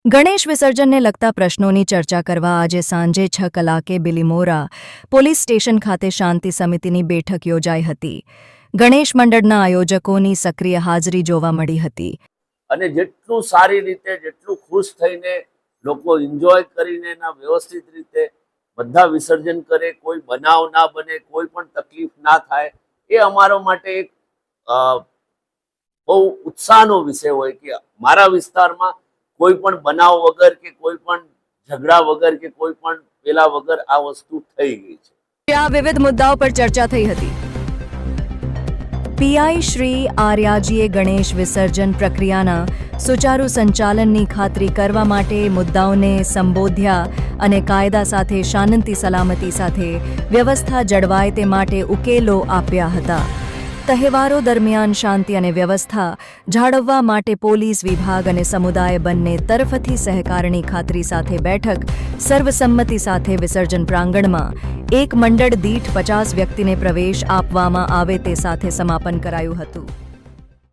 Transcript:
ગણેશ વિસર્જનને લગતા પ્રશ્નોની ચર્ચા કરવા આજે સાંજે 6 કલાકે બિલીમોરા પોલીસ સ્ટેશન ખાતે શાંતિ સમિતિની બેઠક યોજાઈ હતી. ગણેશ મંડળના આયોજકોની સક્રિય હાજરી જોવા મળી હતી. અને જેટલું સારી રીતે, જેટલું ખુશ થઈને લોકો એન્જોય કરીને એના વ્યવસ્થિત રીતે બધા વિસર્જન કરે, કોઈ બનાવ ના બને, કોઈ પણ તકલીફ ના થાય, એ અમારો માટે એક બહુ ઉત્સાહનો વિષય હોય કે મારા વિસ્તારમાં કોઈ પણ બનાવ વગર કે કોઈ પણ ઝઘડા વગર કે કોઈ પણ પેલા વગર આ વસ્તુ થઈ ગઈ છે. આ વિવિધ મુદ્દાઓ પર ચર્ચા થઈ હતી. પીઆઈ શ્રી આર્યાજીએ ગણેશ વિસર્જન પ્રક્રિયાના સુચારુ સંચાલનની ખાતરી કરવા માટે મુદ્દાઓને સંબોધ્યા અને કાયદા સાથે શાંતિ સલામતી સાથે વ્યવસ્થા જળવાય તે માટે ઉકેલો આપ્યા હતા. તહેવારો દરમિયાન શાંતિ અને વ્યવસ્થા જાળવવા માટે પોલીસ વિભાગ અને સમુદાય બંને તરફથી સહકારની ખાતરી સાથે બેઠક સર્વસંમતિ સાથે વિસર્જન પ્રાંગણમાં એક મંડળ દીઠ 50 વ્યક્તિને પ્રવેશ આપવામાં આવે તે સાથે સમાપન કરાયું હતું.